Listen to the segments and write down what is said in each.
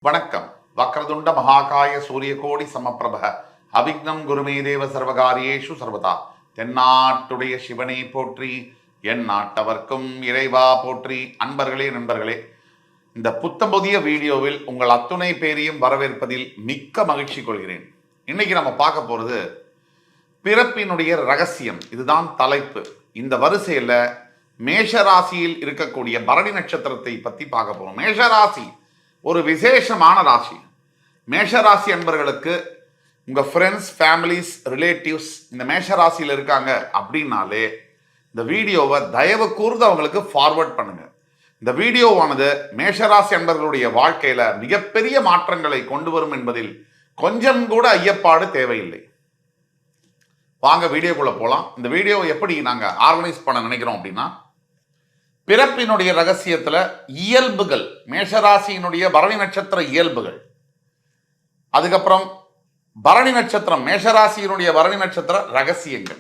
வணக்கம். வக்ரதுண்ட மகாகாய சூரியகோடி சமப்பிரப அவிக்னம் குருமே தேவ சர்வகாரியேஷு சர்வதா. தென்னாட்டுடைய சிவனை போற்றி, என் நாட்டவர்க்கும் இறைவா போற்றி. அன்பர்களே, நண்பர்களே, இந்த புத்தம்புதிய வீடியோவில் உங்கள் அத்துணை பேரையும் வரவேற்பதில் மிக்க மகிழ்ச்சி கொள்கிறேன். இன்னைக்கு நம்ம பார்க்க போறது பிறப்பினுடைய ரகசியம். இதுதான் தலைப்பு. இந்த வரிசையில மேஷராசியில் இருக்கக்கூடிய பரணி நட்சத்திரத்தை பத்தி பார்க்க போறோம். மேஷராசி ஒரு விசேஷமான ராசி. மேஷராசி அன்பர்களுக்கு உங்க ஃப்ரெண்ட்ஸ், ஃபேமிலிஸ், ரிலேட்டிவ்ஸ் இந்த மேஷராசியில் இருக்காங்க அப்படின்னாலே இந்த வீடியோவை தயவு கூர்ந்து அவங்களுக்கு ஃபார்வர்ட் பண்ணுங்க. இந்த வீடியோவானது மேஷராசி அன்பர்களுடைய வாழ்க்கையில மிகப்பெரிய மாற்றங்களை கொண்டு வரும் என்பதில் கொஞ்சம் கூட ஐயப்பாடு தேவையில்லை. வாங்க வீடியோக்குள்ள போலாம். இந்த வீடியோவை எப்படி நாங்க ஆர்கனைஸ் பண்ண நினைக்கிறோம் அப்படின்னா, பிறப்பினுடைய ரகசியத்துல இயல்புகள், மேஷராசியினுடைய பரணி நட்சத்திர இயல்புகள், அதுக்கப்புறம் பரணி நட்சத்திரம், மேஷராசியினுடைய பரணி நட்சத்திர ரகசியங்கள்,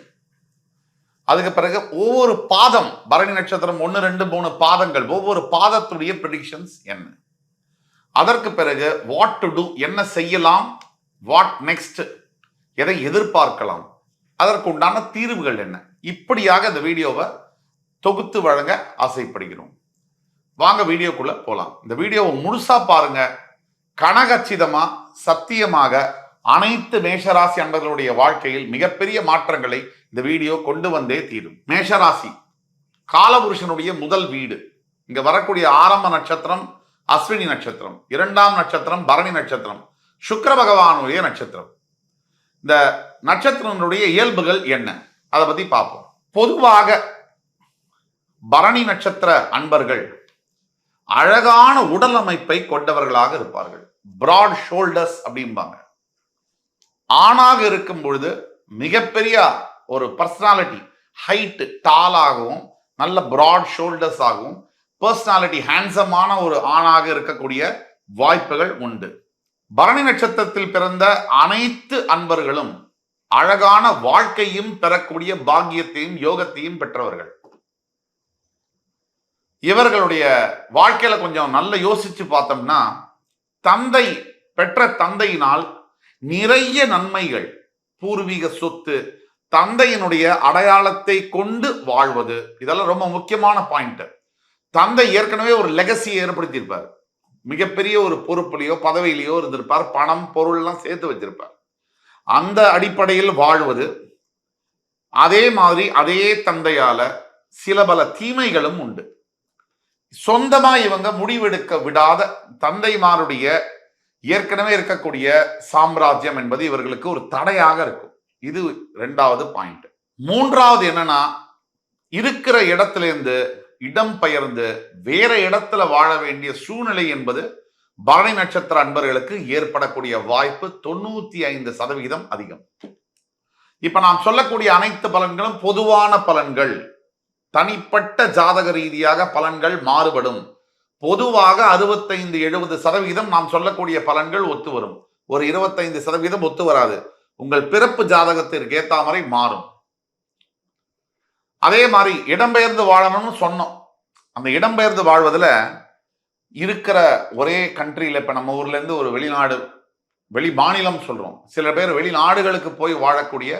அதுக்கு பிறகு ஒவ்வொரு பாதம், பரணி நட்சத்திரம் 1, 2, 3 பாதங்கள், ஒவ்வொரு பாதத்துடைய ப்ரெடிக்ஷன்ஸ் என்ன, அதற்கு பிறகு வாட் டு டூ, என்ன செய்யலாம், வாட் நெக்ஸ்ட், எதை எதிர்பார்க்கலாம், அதற்கு உண்டான தீர்வுகள் என்ன, இப்படியாக இந்த வீடியோவை தொகுத்து வழங்க ஆசைப்படுகிறோம். வாங்க வீடியோக்குள்ள போலாம். இந்த வீடியோவை முழுசா பாருங்க. கனகச்சிதமா, சத்தியமாக அனைத்து மேஷராசி அன்பர்களுடைய வாழ்க்கையில் மிகப்பெரிய மாற்றங்களை இந்த வீடியோ கொண்டு வந்தே தீரும். மேஷராசி காலபுருஷனுடைய முதல் வீடு. இங்க வரக்கூடிய ஆரம்ப நட்சத்திரம் அஸ்வினி நட்சத்திரம், 2ஆம் நட்சத்திரம் பரணி நட்சத்திரம், சுக்கிர பகவானுடைய நட்சத்திரம். இந்த நட்சத்திரங்களுடைய இயல்புகள் என்ன, அதை பத்தி பார்ப்போம். பொதுவாக பரணி நட்சத்திர அன்பர்கள் அழகான உடல் அமைப்பை கொண்டவர்களாக இருப்பார்கள். பிராட் ஷோல்டர்ஸ் அப்படிம்பாங்க. ஆணாக இருக்கும் பொழுது மிகப்பெரிய ஒரு பர்சனாலிட்டி, ஹைட் டாலாகவும் நல்ல பிராட் ஷோல்டர்ஸ் ஆகவும் பர்சனாலிட்டி ஹேண்ட்ஸமான ஒரு ஆணாக இருக்கக்கூடிய வாய்ப்புகள் உண்டு. பரணி நட்சத்திரத்தில் பிறந்த அனைத்து அன்பர்களும் அழகான வாழ்க்கையும் பெறக்கூடிய பாக்கியத்தையும் யோகத்தையும் பெற்றவர்கள். இவர்களுடைய வாழ்க்கையில கொஞ்சம் நல்ல யோசிச்சு பார்த்தோம்னா, தந்தை பெற்ற தந்தையினால் நிறைய நன்மைகள், பூர்வீக சொத்து, தந்தையினுடைய அடையாளத்தை கொண்டு வாழ்வது, இதெல்லாம் ரொம்ப முக்கியமான பாயிண்ட். தந்தை ஏற்கனவே ஒரு லெகசியை ஏற்படுத்தியிருப்பார். மிகப்பெரிய ஒரு பொறுப்புலையோ பதவியிலையோ இருந்திருப்பார். பணம் பொருள் எல்லாம் சேர்த்து வச்சிருப்பார். அந்த அடிப்படையில் வாழ்வது. அதே மாதிரி அதே தந்தையால சில பல தீமைகளும் உண்டு. சொந்தமா இவங்க முடிவெடுக்க விடாத தந்தைமாருடைய ஏற்கனவே இருக்கக்கூடிய சாம்ராஜ்யம் என்பது இவர்களுக்கு ஒரு தடையாக இருக்கும். இது 2வது பாயிண்ட். 3வது என்னன்னா, இருக்கிற இடத்திலிருந்து இடம் பெயர்ந்து வேற இடத்துல வாழ வேண்டிய சூழ்நிலை என்பது பரணி நட்சத்திர அன்பர்களுக்கு ஏற்படக்கூடிய வாய்ப்பு 95% அதிகம். இப்ப நாம் சொல்லக்கூடிய அனைத்து பலன்களும் பொதுவான பலன்கள். தனிப்பட்ட ஜாதக ரீதியாக பலன்கள் மாறுபடும். பொதுவாக 65-70% நாம் சொல்லக்கூடிய பலன்கள் ஒத்து வரும். ஒரு 25% ஒத்து வராது. உங்கள் பிறப்பு ஜாதகத்திற்கு ஏற்ற மாதிரி மாறும். அதே மாதிரி இடம்பெயர்ந்து வாழணும்னு சொன்னோம். அந்த இடம்பெயர்ந்து வாழ்வதில் இருக்கிற ஒரே கண்ட்ரியில், இப்ப நம்ம ஊர்ல இருந்து ஒரு வெளிநாடு, வெளி மாநிலம் சொல்றோம், சில பேர் வெளிநாடுகளுக்கு போய் வாழக்கூடிய,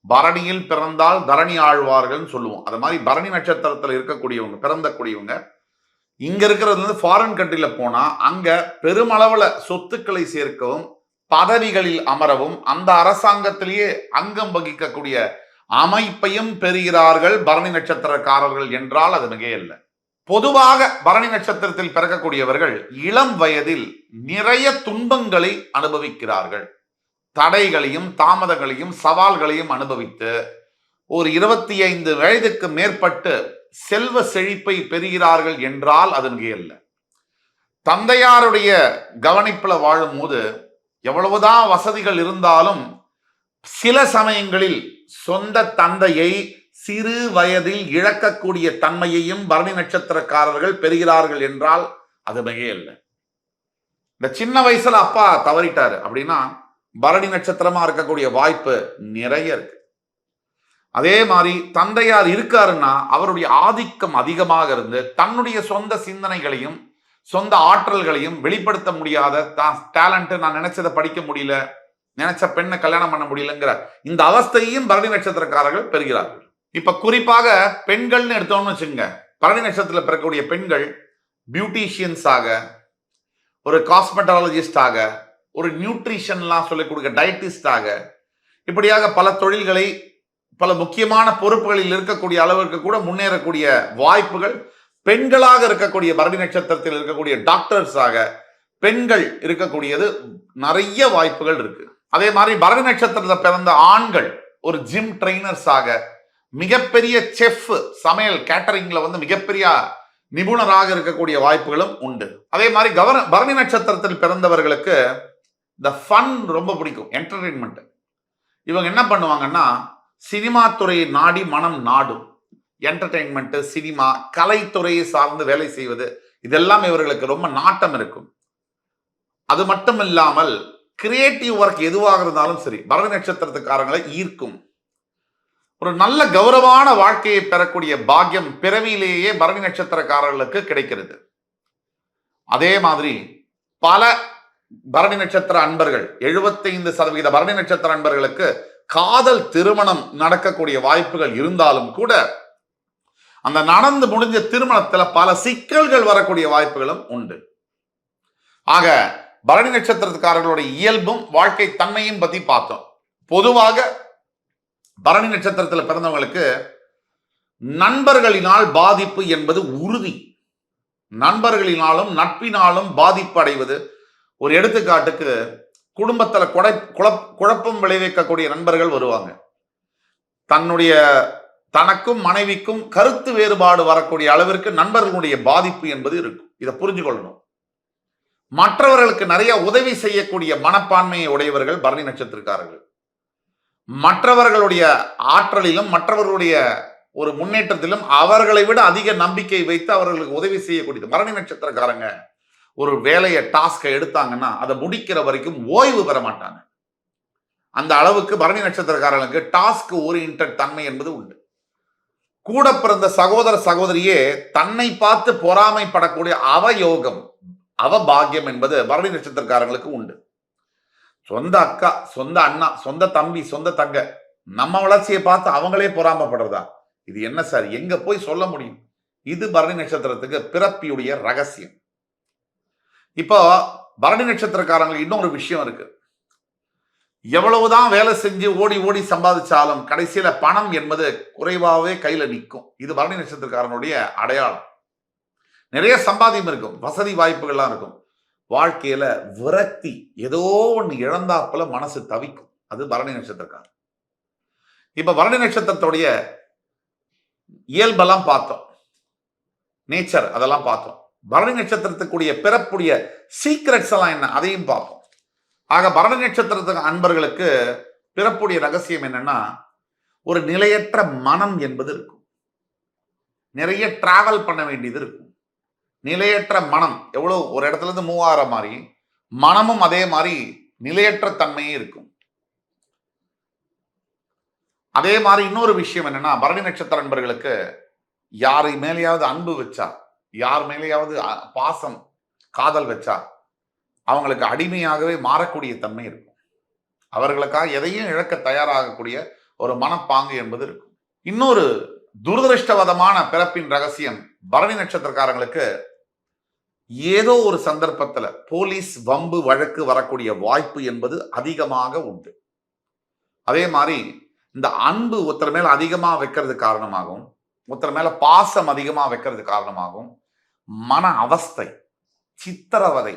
பரணியில் பிறந்தால் தரணி ஆழ்வார்கள் சொல்லுவோம். அது மாதிரி பரணி நட்சத்திரத்தில் இருக்கக்கூடியவங்க, பிறந்தக்கூடியவங்க இங்க இருக்கிறது வந்து ஃபாரின் கண்ட்ரில போனா அங்க பெருமளவுல சொத்துக்களை சேர்க்கவும், பதவிகளில் அமரவும், அந்த அரசாங்கத்திலேயே அங்கம் வகிக்கக்கூடிய அமைப்பையும் பெறுகிறார்கள் பரணி நட்சத்திரக்காரர்கள் என்றால் அது மிகையல்ல. பொதுவாக பரணி நட்சத்திரத்தில் பிறக்கக்கூடியவர்கள் இளம் வயதில் நிறைய துன்பங்களை அனுபவிக்கிறார்கள். தடைகளையும் தாமதங்களையும் சவால்களையும் அனுபவித்து ஒரு 25 வயதுக்கு மேற்பட்டு செல்வ செழிப்பை பெறுகிறார்கள் என்றால் அது மிகையல்ல. தந்தையாருடைய கவனிப்புல வாழும் போது எவ்வளவுதான் வசதிகள் இருந்தாலும் சில சமயங்களில் சொந்த தந்தையை சிறு வயதில் இழக்கக்கூடிய தன்மையையும் பரணி நட்சத்திரக்காரர்கள் பெறுகிறார்கள் என்றால் அது மிகையல்ல. இந்த சின்ன வயசுல அப்பா தவறிட்டாரு அப்படின்னா பரணி நட்சத்திரமா இருக்கக்கூடிய வாய்ப்பு நிறைய இருக்கு. அதே மாதிரி தந்தையார் இருக்காருன்னா அவருடைய ஆதிக்கம் அதிகமாக இருந்து தன்னுடைய சொந்த சிந்தனைகளையும் சொந்த ஆற்றல்களையும் வெளிப்படுத்த முடியாத தான் டேலண்ட், நான் நினைச்சதை படிக்க முடியல, நினைச்ச பெண்ணை கல்யாணம் பண்ண முடியலங்கிற இந்த அவஸ்தையும் பரணி நட்சத்திரக்காரர்கள் பெறுகிறார்கள். இப்ப குறிப்பாக பெண்கள்னு எடுத்தோம்னு வச்சுங்க, பரணி நட்சத்திரத்தில் பிறக்கக்கூடிய பெண்கள் பியூட்டிஷியன்ஸாக, ஒரு காஸ்மெட்டாலஜிஸ்டாக, ஒரு நியூட்ரிஷன்லாம் சொல்லிக் கொடுக்க டயட்டிஸ்டாக, இப்படியாக பல தொழில்களை பல முக்கியமான பொறுப்புகளில் இருக்கக்கூடிய அளவிற்கு கூட முன்னேறக்கூடிய வாய்ப்புகள் பெண்களாக இருக்கக்கூடிய பரணி நட்சத்திரத்தில் இருக்கக்கூடிய டாக்டர்ஸாக பெண்கள் இருக்கக்கூடியது நிறைய வாய்ப்புகள் இருக்கு. அதே மாதிரி பரணி நட்சத்திரத்தில் பிறந்த ஆண்கள் ஒரு ஜிம் ட்ரெயினர்ஸாக, மிகப்பெரிய செஃப், சமையல் கேட்டரிங்ல வந்து மிகப்பெரிய நிபுணராக இருக்கக்கூடிய வாய்ப்புகளும் உண்டு. அதே மாதிரி பரணி நட்சத்திரத்தில் பிறந்தவர்களுக்கு இந்த ஃபன் ரொம்ப பிடிக்கும், என்டர்டெயின்மெண்ட். இவங்க என்ன பண்ணுவாங்கன்னா, சினிமா துறையை நாடி மனம் நாடும். என்டர்டெயின்மெண்ட், சினிமா, கலைத்துறையை சார்ந்து வேலை செய்வது, இதெல்லாம் இவர்களுக்கு ரொம்ப நாட்டம் இருக்கும். அது மட்டும் இல்லாமல் கிரியேட்டிவ் ஒர்க் எதுவாக இருந்தாலும் சரி பரணி நட்சத்திரத்துக்காரங்களை ஈர்க்கும். ஒரு நல்ல கௌரவமான வாழ்க்கையை பெறக்கூடிய பாக்கியம் பிறவியிலேயே பரணி நட்சத்திரக்காரர்களுக்கு கிடைக்கிறது. அதே மாதிரி பல பரணி நட்சத்திர அன்பர்கள், 75% பரணி நட்சத்திர அன்பர்களுக்கு காதல் திருமணம் நடக்கக்கூடிய வாய்ப்புகள் இருந்தாலும் கூட அந்த நடந்து முடிஞ்ச திருமணத்துல பல சிக்கல்கள் வரக்கூடிய வாய்ப்புகளும் உண்டு. ஆக பரணி நட்சத்திரக்காரர்களுடைய இயல்பும் வாழ்க்கை தன்மையும் பத்தி பார்த்தோம். பொதுவாக பரணி நட்சத்திரத்தில் பிறந்தவங்களுக்கு நண்பர்களினால் பாதிப்பு என்பது உறுதி. நண்பர்களினாலும் நட்பினாலும் பாதிப்பு அடைவது. ஒரு எடுத்துக்காட்டுக்கு, குடும்பத்துல குழப்பம் விளைவிக்கக்கூடிய நண்பர்கள் வருவாங்க. தனக்கும் மனைவிக்கும் கருத்து வேறுபாடு வரக்கூடிய அளவிற்கு நண்பர்களுடைய பாதிப்பு என்பது இருக்கும். இதை புரிஞ்சுக்கொள்ளணும். மற்றவர்களுக்கு நிறைய உதவி செய்யக்கூடிய மனப்பான்மையை உடையவர்கள் பரணி நட்சத்திரக்காரர்கள். மற்றவர்களுடைய ஆற்றலிலும் மற்றவர்களுடைய ஒரு முன்னேற்றத்திலும் அவர்களை விட அதிக நம்பிக்கை வைத்து அவர்களுக்கு உதவி செய்யக்கூடியது. பரணி நட்சத்திரக்காரங்க ஒரு வேலையை, டாஸ்கை எடுத்தாங்கன்னா அதை முடிக்கிற வரைக்கும் ஓய்வு பெற மாட்டாங்க. அந்த அளவுக்கு பரணி நட்சத்திரக்காரர்களுக்கு டாஸ்க் ஓரியன்டட் தன்மை என்பது உண்டு. கூட பிறந்த சகோதர சகோதரியே தன்னை பார்த்து பொறாமைப்படக்கூடிய அவயோகம், அவபாகியம் என்பது பரணி நட்சத்திரக்காரங்களுக்கு உண்டு. சொந்த அக்கா, சொந்த அண்ணா, சொந்த தம்பி, சொந்த தங்க நம்ம வளர்ச்சியை பார்த்து அவங்களே பொறாமப்படுறதா? இது என்ன சார், எங்க போய் சொல்ல முடியும்? இது பரணி நட்சத்திரத்துக்கு பிறப்பியுடைய ரகசியம். இப்போ பரணி நட்சத்திரக்காரங்களுக்கு இன்னொரு விஷயம் இருக்கு. எவ்வளவுதான் வேலை செஞ்சு ஓடி ஓடி சம்பாதிச்சாலும் கடைசியில பணம் என்பது குறைவாகவே கையில நிற்கும். இது பரணி நட்சத்திரக்காரனுடைய அடையாளம். நிறைய சம்பாதியம் இருக்கும், வசதி வாய்ப்புகள்லாம் இருக்கும். வாழ்க்கையில விரக்தி, ஏதோ ஒன்று இழந்தாப்புல மனசு தவிக்கும். அது பரணி நட்சத்திரக்காரன். இப்ப பரணி நட்சத்திரத்துடைய இயல்பெல்லாம் பார்த்தோம், நேச்சர் அதெல்லாம் பார்த்தோம். பரணி நட்சத்திரத்துக்குரிய பிறப்புடைய சீக்ரெட்ஸ் எல்லாம் என்ன, அதையும் பார்ப்போம். ஆக பரணி நட்சத்திரத்துக்கு அன்பர்களுக்கு பிறப்புடைய ரகசியம் என்னன்னா, ஒரு நிலையற்ற மனம் என்பது இருக்கும். நிறைய டிராவல் பண்ண வேண்டியது இருக்கும். நிலையற்ற மனம், எவ்வளவு ஒரு இடத்துல இருந்து மூவ் ஆகிற மாதிரி மனமும் அதே மாதிரி நிலையற்ற தன்மையே இருக்கும். அதே மாதிரி இன்னொரு விஷயம் என்னன்னா, பரணி நட்சத்திர அன்பர்களுக்கு யாரை மேலேயாவது அன்பு வச்சா, யார் மேலேயாவது பாசம், காதல் வச்சா அவங்களுக்கு அடிமையாகவே மாறக்கூடிய தன்மை இருக்கும். அவர்களுக்காக எதையும் இழக்க தயாராகக்கூடிய ஒரு மனப்பாங்கு என்பது இருக்கும். இன்னொரு துரதிருஷ்டவதமான பிறப்பின் ரகசியம், பரணி நட்சத்திரக்காரங்களுக்கு ஏதோ ஒரு சந்தர்ப்பத்துல போலீஸ் வம்பு வழக்கு வரக்கூடிய வாய்ப்பு என்பது அதிகமாக உண்டு. அதே மாதிரி இந்த அன்பு ஒருத்தர் மேல அதிகமா வைக்கிறது காரணமாகவும், ஒருத்தர் மேல பாசம் அதிகமா வைக்கிறது காரணமாகவும் மன அவஸ்தை, சித்திரவதை,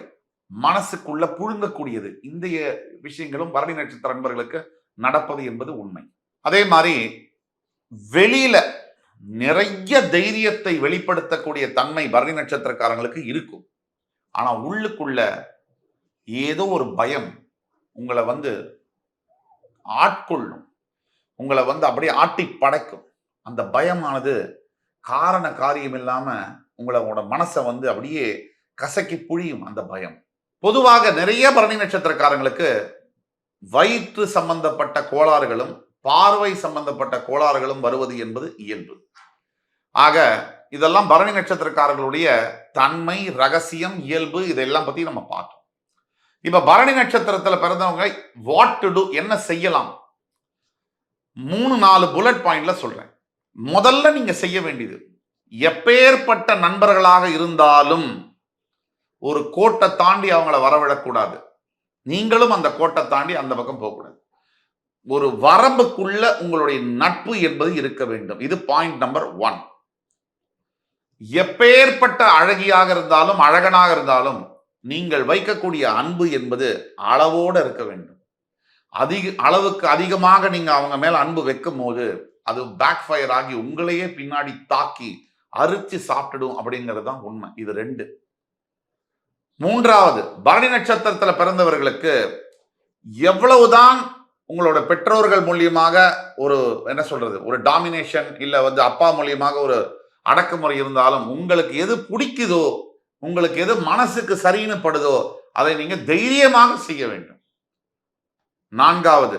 மனசுக்குள்ள புழுங்கக்கூடியது, இந்த விஷயங்களும் பரணி நட்சத்திர அன்பர்களுக்கு நடப்பது என்பது உண்மை. அதே மாதிரி வெளியில நிறைய தைரியத்தை வெளிப்படுத்தக்கூடிய தன்மை பரணி நட்சத்திரக்காரங்களுக்கு இருக்கும். ஆனா உள்ளுக்குள்ள ஏதோ ஒரு பயம் உங்களை ஆட்கொள்ளும், உங்களை அப்படியே ஆட்டி படைக்கும். அந்த பயமானது காரண காரியம் இல்லாம உங்களோட மனசை அப்படியே கசக்கி புழியும் அந்த பயம். பொதுவாக நிறைய பரணி நட்சத்திரக்காரங்களுக்கு வயிற்று சம்பந்தப்பட்ட கோளாறுகளும் பார்வை சம்பந்தப்பட்ட கோளாறுகளும் வருவது என்பது இயல்பு. ஆக இதெல்லாம் பரணி நட்சத்திரக்காரர்களுடைய தன்மை, ரகசியம், இயல்பு, இதெல்லாம் பத்தி நம்ம பார்த்தோம். இப்ப பரணி நட்சத்திரத்துல பிறந்தவங்க வாட் டு டு, என்ன செய்யலாம், 3-4 புல்லட் பாயிண்ட்ல சொல்றேன். முதல்ல நீங்க செய்ய வேண்டியது, எப்பேற்பட்ட நண்பர்களாக இருந்தாலும் ஒரு கோட்டை தாண்டி அவங்கள வரவிடக்கூடாது. நீங்களும் அந்த கோட்டை தாண்டி அந்த பக்கம் போகக்கூடாது. ஒரு வரம்புக்குள்ள உங்களுடைய நட்பு என்பது இருக்க வேண்டும். இது பாயிண்ட் நம்பர் 1. எப்பேற்பட்ட அழகியாக இருந்தாலும் அழகனாக இருந்தாலும் நீங்கள் வைக்கக்கூடிய அன்பு என்பது அளவோடு இருக்க வேண்டும். அளவுக்கு அதிகமாக நீங்க அவங்க மேல அன்பு வைக்கும் போது அது பேக் ஃபயர் ஆகி உங்களையே பின்னாடி தாக்கி அரிச்சு சாப்பிட்டுடும் அப்படிங்கிறது தான் உண்மை. இது 2. 3வது, பரணி நட்சத்திரத்துல பிறந்தவர்களுக்கு எவ்வளவுதான் உங்களோட பெற்றோர்கள் மூலியமாக ஒரு என்ன சொல்றது, ஒரு டாமினேஷன், இல்ல அப்பா மூலியமாக ஒரு அடக்குமுறை இருந்தாலும் உங்களுக்கு எது பிடிக்குதோ, உங்களுக்கு எது மனசுக்கு சரின்னு படுதோ அதை நீங்க தைரியமாக செய்ய வேண்டும். 4வது,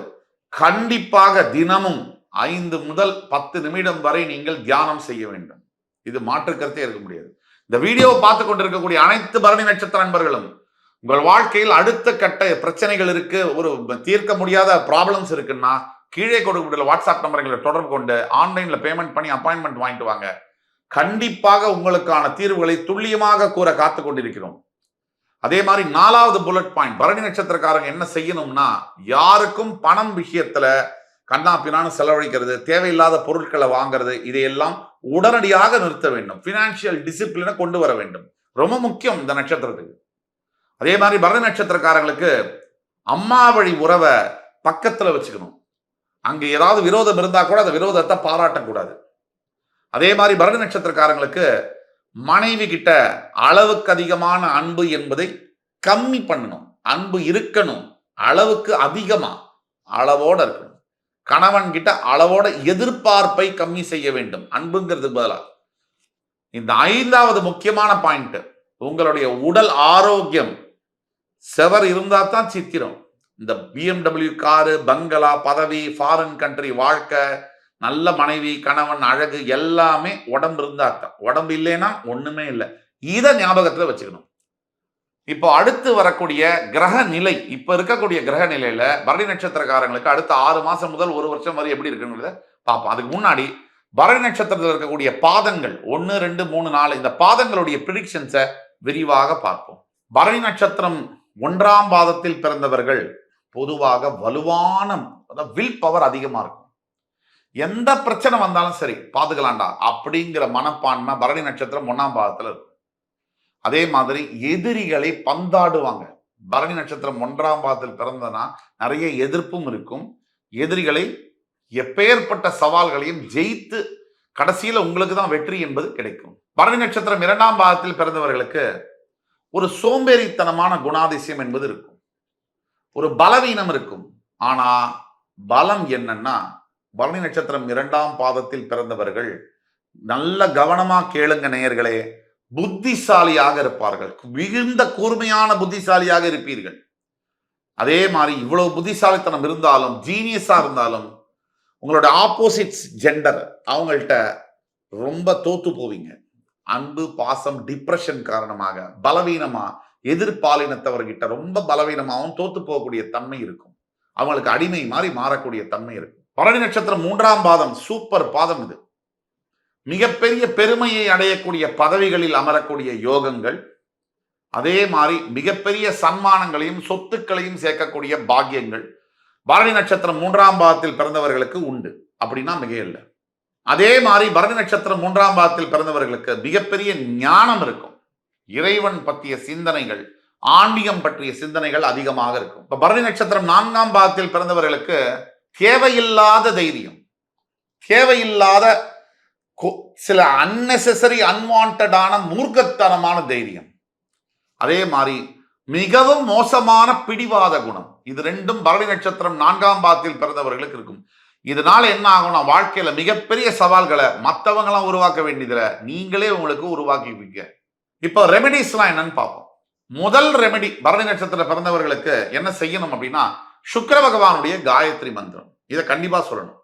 கண்டிப்பாக தினமும் 5 முதல் 10 நிமிடம் வரை நீங்கள் தியானம் செய்ய வேண்டும். இது மாற்று கருத்தே இருக்க முடியாது. இந்த வீடியோவை பார்த்து கொண்டிருக்கக்கூடிய அனைத்து பரணி நட்சத்திர நண்பர்களும் உங்கள் வாழ்க்கையில் அடுத்த கட்ட பிரச்சனைகள் இருக்கு, ஒரு தீர்க்க முடியாத ப்ராப்ளம்ஸ் இருக்குன்னா கீழே கொடுக்கக்கூடிய வாட்ஸ்அப் நம்பர்களை தொடர்பு கொண்டு ஆன்லைன்ல பேமெண்ட் பண்ணி அப்பாயின்மெண்ட் வாங்கிட்டு வாங்க. கண்டிப்பாக உங்களுக்கான தீர்வுகளை துல்லியமாக கூற காத்து கொண்டிருக்கிறோம். அதே மாதிரி 4வது புல்லட் பாயிண்ட், பரணி நட்சத்திரக்காரங்க என்ன செய்யணும்னா, யாருக்கும் பணம் விஷயத்துல கண்ணா பின்னான்னு செலவழிக்கிறது, தேவையில்லாத பொருட்களை வாங்குறது, இதையெல்லாம் உடனடியாக நிறுத்த வேண்டும். பினான்சியல் டிசிப்ளினை கொண்டு வர வேண்டும். ரொம்ப முக்கியம் இந்த நட்சத்திரத்துக்கு. அதே மாதிரி பரணி நட்சத்திரக்காரங்களுக்கு அம்மா வழி உறவை பக்கத்துல வச்சுக்கணும். அங்க ஏதாவது விரோதம் இருந்தா கூட அந்த விரோதத்தை பாராட்டக்கூடாது. அதே மாதிரி பரணி நட்சத்திரக்காரங்களுக்கு மனைவி கிட்ட அளவுக்கு அதிகமான அன்பு என்பதை கம்மி பண்ணணும். அன்பு இருக்கணும், அளவுக்கு அதிகமா, அளவோட இருக்கணும். கணவன் கிட்ட அளவோட எதிர்பார்ப்பை கம்மி செய்ய வேண்டும், அன்புங்கிறது பதிலா. இந்த 5வது முக்கியமான பாயிண்ட், உங்களுடைய உடல் ஆரோக்கியம். செவர் இருந்தா தான் சித்திரம். இந்த BMW காரு, பங்களா, பதவி, ஃபாரின் கண்ட்ரி வாழ்க்கை, நல்ல மனைவி, கணவன், அழகு எல்லாமே உடம்பு இருந்தா தான். உடம்பு இல்லைன்னா ஒண்ணுமே இல்லை. இதை ஞாபகத்துல வச்சுக்கணும். இப்போ அடுத்து வரக்கூடிய கிரக நிலை, இப்ப இருக்கக்கூடிய கிரக நிலையில பரணி நட்சத்திரக்காரங்களுக்கு அடுத்த 6 மாசம் முதல் 1 வருஷம் வரை எப்படி இருக்குங்கிறத பார்ப்போம். அதுக்கு முன்னாடி பரணி நட்சத்திரத்தில் இருக்கக்கூடிய பாதங்கள் 1, 2, 3, 4 இந்த பாதங்களுடைய ப்ரிடிக்ஷன்ஸை விரிவாக பார்ப்போம். பரணி நட்சத்திரம் 1ஆம் பாதத்தில் பிறந்தவர்கள் பொதுவாக வலுவான வில் பவர் அதிகமா இருக்கும். எந்த பிரச்சனை வந்தாலும் சரி பாத்துக்கலாம்டா அப்படிங்கிற மனப்பான்மை பரணி நட்சத்திரம் 1ஆம் பாதத்துல இருக்கும். அதே மாதிரி எதிரிகளை பந்தாடுவாங்க. பரணி நட்சத்திரம் 1ஆம் பாதத்தில் பிறந்தனா நிறைய எதிர்ப்பும் இருக்கும். எதிரிகளை எப்பேற்பட்ட சவால்களையும் ஜெயித்து கடைசியில உங்களுக்கு தான் வெற்றி என்பது கிடைக்கும். பரணி நட்சத்திரம் 2ஆம் பாதத்தில் பிறந்தவர்களுக்கு ஒரு சோம்பேறித்தனமான குணாதிசயம் என்பது இருக்கும். ஒரு பலவீனம் இருக்கும். ஆனா பலம் என்னன்னா, பரணி நட்சத்திரம் 2ஆம் பாதத்தில் பிறந்தவர்கள் நல்ல கவனமா கேளுங்க நேயர்களே, புத்திசாலியாக இருப்பார்கள். மிகுந்த கூர்மையான புத்திசாலியாக இருப்பீர்கள். அதே மாதிரி இவ்வளவு புத்திசாலித்தனம் இருந்தாலும், ஜீனியஸா இருந்தாலும், உங்களோட ஆப்போசிட் ஜெண்டர் அவங்கள்ட்ட ரொம்ப தோத்து போவீங்க. அன்பு, பாசம், டிப்ரெஷன் காரணமாக பலவீனமா, எதிர்பாலினத்தவர்கிட்ட ரொம்ப பலவீனமாகவும் தோத்து போகக்கூடிய தன்மை இருக்கும். அவங்களுக்கு அடிமை மாதிரி மாறக்கூடிய தன்மை இருக்கும். பரணி நட்சத்திரம் 3ஆம் பாதம் சூப்பர் பாதம். இது மிகப்பெரிய பெருமையை அடையக்கூடிய பதவிகளில் அமரக்கூடிய யோகங்கள், அதே மாதிரி மிகப்பெரிய சன்மானங்களையும் சொத்துக்களையும் சேர்க்கக்கூடிய பாக்கியங்கள் பரணி நட்சத்திரம் 3ஆம் பாதத்தில் பிறந்தவர்களுக்கு உண்டு. அப்படின்னா மிக இல்லை. அதே மாதிரி பரணி நட்சத்திரம் 3ஆம் பாதத்தில் பிறந்தவர்களுக்கு மிகப்பெரிய ஞானம் இருக்கும். இறைவன் பற்றிய சிந்தனைகள், ஆன்மீகம் பற்றிய சிந்தனைகள் அதிகமாக இருக்கும். இப்ப பரணி நட்சத்திரம் 4ஆம் பாதத்தில் பிறந்தவர்களுக்கு தேவையில்லாத தைரியம், தேவையில்லாத சில அன்னெசரி அன்வான்டான மூர்க்கத்தனமான தைரியம், அதே மாதிரி மிகவும் மோசமான பிடிவாத குணம், இது ரெண்டும் பரணி நட்சத்திரம் 4ஆம் பாதத்தில் பிறந்தவர்களுக்கு இருக்கும். இதனால என்ன ஆகும்னா, வாழ்க்கையில மிகப்பெரிய சவால்களை மற்றவங்களாம் உருவாக்க வேண்டியதுல நீங்களே உங்களுக்கு உருவாக்கிப்பீங்க. இப்போ ரெமெடிஸ்லாம் என்னன்னு பார்ப்போம். முதல் ரெமெடி, பரணி நட்சத்திரம் பிறந்தவர்களுக்கு என்ன செய்யணும் அப்படின்னா, சுக்கிர பகவானுடைய காயத்ரி மந்திரம். இதை கண்டிப்பா சொல்லணும்.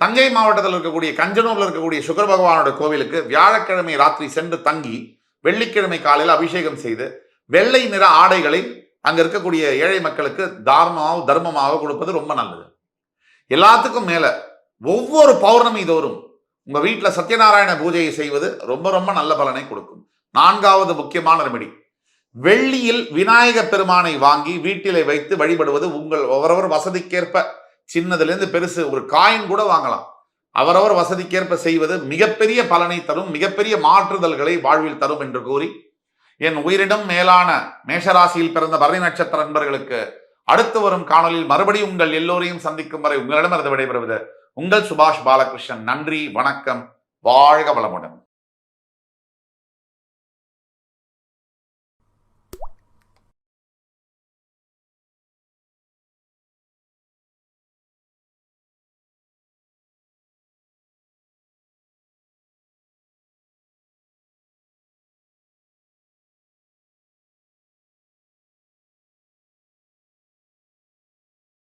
தஞ்சை மாவட்டத்தில் இருக்கக்கூடிய கஞ்சனூர்ல இருக்கக்கூடிய சுக்கர பகவானோட கோவிலுக்கு வியாழக்கிழமை ராத்திரி சென்று தங்கி வெள்ளிக்கிழமை காலையில் அபிஷேகம் செய்து வெள்ளை நிற ஆடைகளை அங்க இருக்கக்கூடிய ஏழை மக்களுக்கு தர்மமாக கொடுப்பது ரொம்ப நல்லது. எல்லாத்துக்கும் மேல ஒவ்வொரு பௌர்ணமி தோறும் உங்க வீட்டுல சத்யநாராயண பூஜையை செய்வது ரொம்ப ரொம்ப நல்ல பலனை கொடுக்கும். 4வது முக்கியமான ரெமெடி, வெள்ளியில் விநாயக பெருமானை வாங்கி வீட்டிலே வைத்து வழிபடுவது. உங்கள் அவரவர் வசதிக்கேற்ப சின்னதிலிருந்து பெருசு ஒரு காயின் கூட வாங்கலாம். அவரவர் வசதிக்கேற்ப செய்வது மிகப்பெரிய பலனை தரும், மிகப்பெரிய மாற்றுதல்களை வாழ்வில் தரும் என்று கூறி என் உயிரிடம் மேலான மேஷராசியில் பிறந்த பரணி நட்சத்திர நண்பர்களுக்கு அடுத்து வரும் காணொலியில் மறுபடியும் உங்கள் எல்லோரையும் சந்திக்கும் வரை உங்களிடமிருந்து விடைபெறுவது உங்கள் சுபாஷ் பாலகிருஷ்ணன். நன்றி, வணக்கம், வாழ்க வளமுடன்.